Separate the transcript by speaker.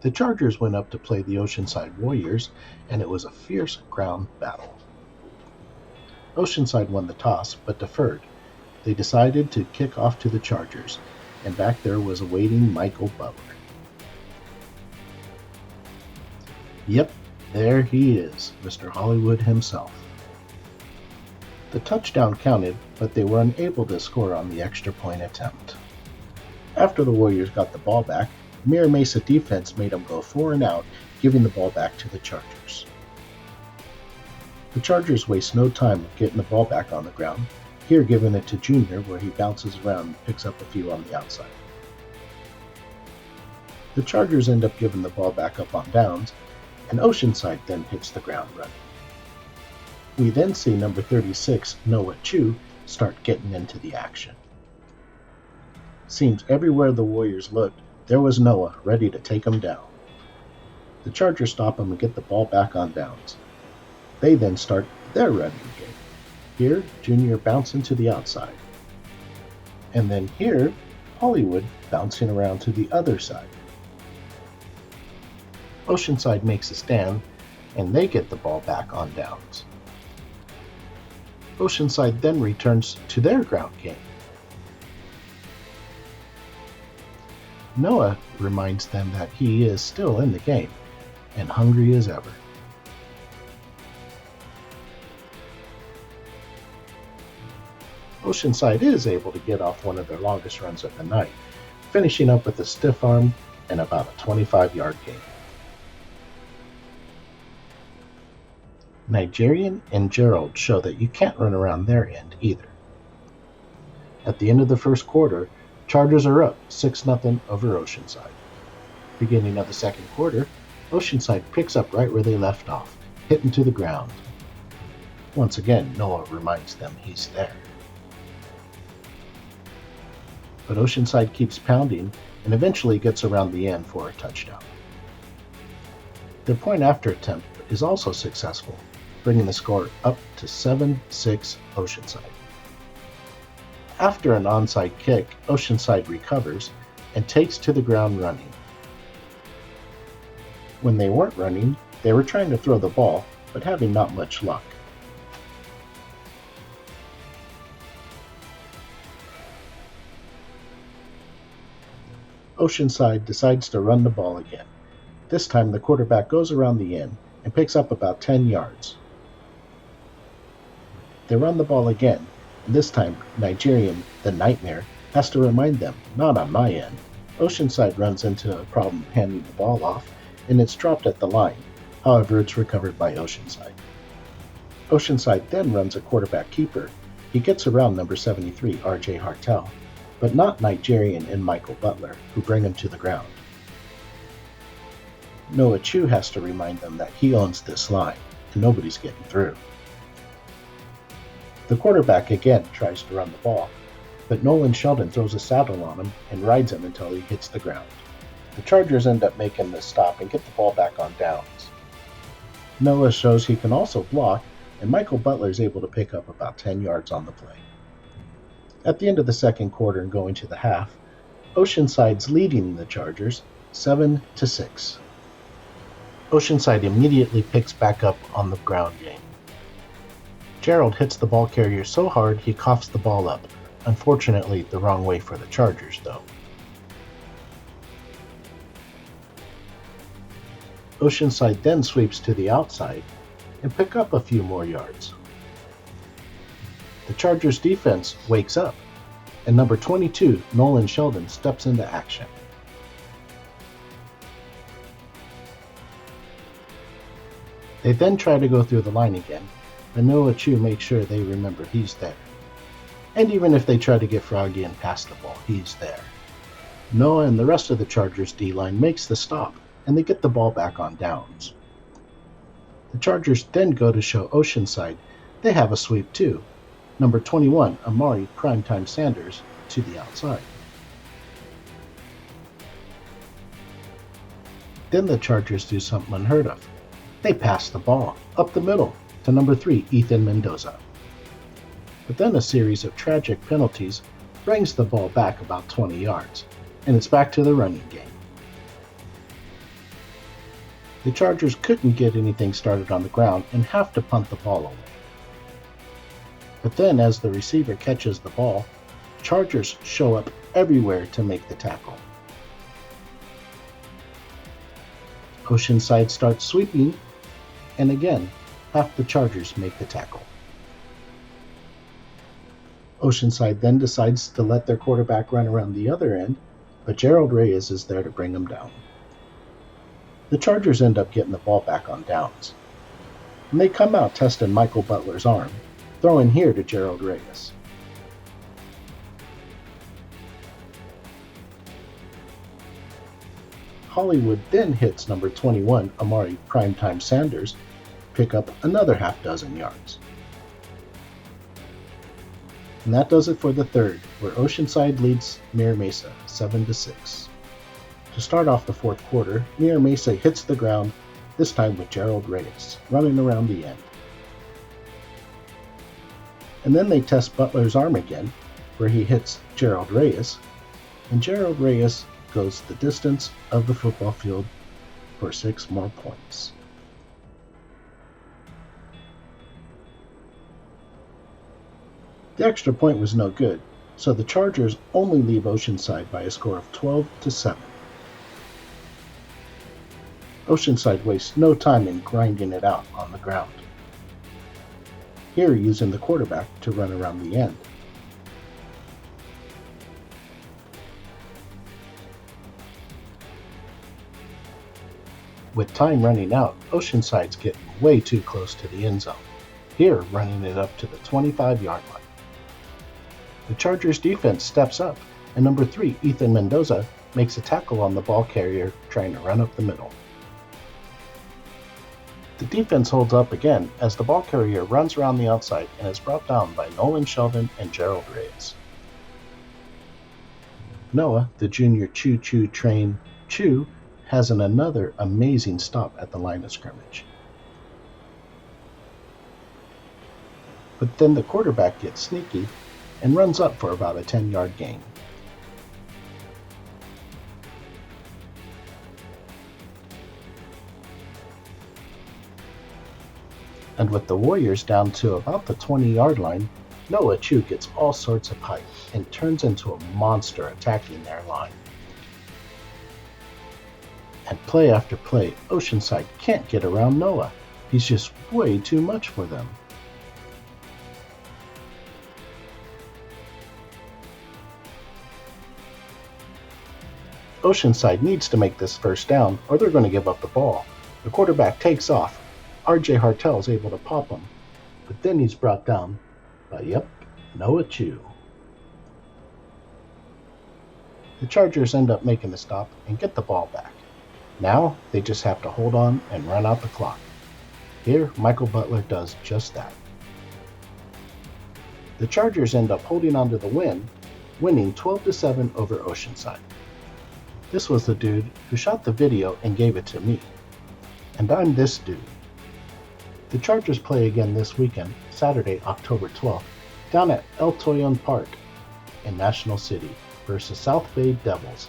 Speaker 1: The Chargers went up to play the Oceanside Warriors, and it was a fierce ground battle. Oceanside won the toss, but deferred. They decided to kick off to the Chargers, and back there was awaiting Michael Butler. Yep, there he is, Mr. Hollywood himself. The touchdown counted, but they were unable to score on the extra point attempt. After the Warriors got the ball back, Mira Mesa defense made them go 4 and out, giving the ball back to the Chargers. The Chargers waste no time of getting the ball back on the ground, here giving it to Junior where he bounces around and picks up a few on the outside. The Chargers end up giving the ball back up on downs, and Oceanside then hits the ground running. We then see number 36, Noah Chu, start getting into the action. Seems everywhere the Warriors looked, there was Noah ready to take him down. The Chargers stop him and get the ball back on downs. They then start their running game. Here, Junior bouncing to the outside. And then here, Hollywood bouncing around to the other side. Oceanside makes a stand, and they get the ball back on downs. Oceanside then returns to their ground game. Noah reminds them that he is still in the game, and hungry as ever. Oceanside is able to get off one of their longest runs of the night, finishing up with a stiff arm and about a 25-yard gain. Nigerian and Gerald show that you can't run around their end either. At the end of the first quarter, Chargers are up 6-0 over Oceanside. Beginning of the second quarter, Oceanside picks up right where they left off, hitting to the ground. Once again, Noah reminds them he's there. But Oceanside keeps pounding and eventually gets around the end for a touchdown. Their point after attempt is also successful, bringing the score up to 7-6 Oceanside. After an onside kick, Oceanside recovers and takes to the ground running. When they weren't running, they were trying to throw the ball, but having not much luck. Oceanside decides to run the ball again. This time the quarterback goes around the end and picks up about 10 yards. They run the ball again, and this time Nigerian, the Nightmare, has to remind them, not on my end. Oceanside runs into a problem handing the ball off, and it's dropped at the line. However, it's recovered by Oceanside. Oceanside then runs a quarterback keeper. He gets around number 73, R.J. Hartel, but not Nigerian and Michael Butler, who bring him to the ground. Noah Chu has to remind them that he owns this line, and nobody's getting through. The quarterback again tries to run the ball, but Nolan Sheldon throws a saddle on him and rides him until he hits the ground. The Chargers end up making the stop and get the ball back on downs. Noah shows he can also block, and Michael Butler is able to pick up about 10 yards on the play. At the end of the second quarter and going to the half, Oceanside's leading the Chargers 7-6. Oceanside immediately picks back up on the ground game. Gerald hits the ball carrier so hard he coughs the ball up, unfortunately the wrong way for the Chargers though. Oceanside then sweeps to the outside and pick up a few more yards. The Chargers defense wakes up, and number 22, Nolan Sheldon, steps into action. They then try to go through the line again, but Noah Chu makes sure they remember he's there. And even if they try to get froggy and pass the ball, he's there. Noah and the rest of the Chargers D-line makes the stop, and they get the ball back on downs. The Chargers then go to show Oceanside they have a sweep too. Number 21, Amari Primetime Sanders, to the outside. Then the Chargers do something unheard of. They pass the ball up the middle to number 3, Ethan Mendoza. But then a series of tragic penalties brings the ball back about 20 yards, and it's back to the running game. The Chargers couldn't get anything started on the ground and have to punt the ball away. But then as the receiver catches the ball, Chargers show up everywhere to make the tackle. Oceanside starts sweeping, and again, half the Chargers make the tackle. Oceanside then decides to let their quarterback run around the other end, but Gerald Reyes is there to bring him down. The Chargers end up getting the ball back on downs, and they come out testing Michael Butler's arm, throwing here to Gerald Reyes. Hollywood then hits number 21, Amari Primetime Sanders, pick up another half dozen yards. And that does it for the third, where Oceanside leads Mira Mesa 7-6. To start off the fourth quarter, Mira Mesa hits the ground, this time with Gerald Reyes, running around the end. And then they test Butler's arm again, where he hits Gerald Reyes, and Gerald Reyes goes the distance of the football field for 6 more points. The extra point was no good, so the Chargers only leave Oceanside by a score of 12-7. Oceanside wastes no time in grinding it out on the ground, here using the quarterback to run around the end. With time running out, Oceanside's getting way too close to the end zone, here running it up to the 25-yard line. The Chargers defense steps up, and number 3, Ethan Mendoza, makes a tackle on the ball carrier trying to run up the middle. The defense holds up again as the ball carrier runs around the outside and is brought down by Nolan Sheldon and Gerald Reyes. Noah, the junior choo-choo train Chew, has another amazing stop at the line of scrimmage. But then the quarterback gets sneaky and runs up for about a 10-yard gain. And with the Warriors down to about the 20-yard line, Noah Chew gets all sorts of hype and turns into a monster attacking their line. And play after play, Oceanside can't get around Noah. He's just way too much for them. Oceanside needs to make this first down or they're going to give up the ball. The quarterback takes off. RJ Hartel is able to pop him, but then he's brought down by, Noah Chew. The Chargers end up making the stop and get the ball back. Now they just have to hold on and run out the clock. Here, Michael Butler does just that. The Chargers end up holding on to the win, winning 12-7 over Oceanside. This was the dude who shot the video and gave it to me. And I'm this dude. The Chargers play again this weekend, Saturday, October 12th, down at El Toyon Park in National City versus South Bay Devils.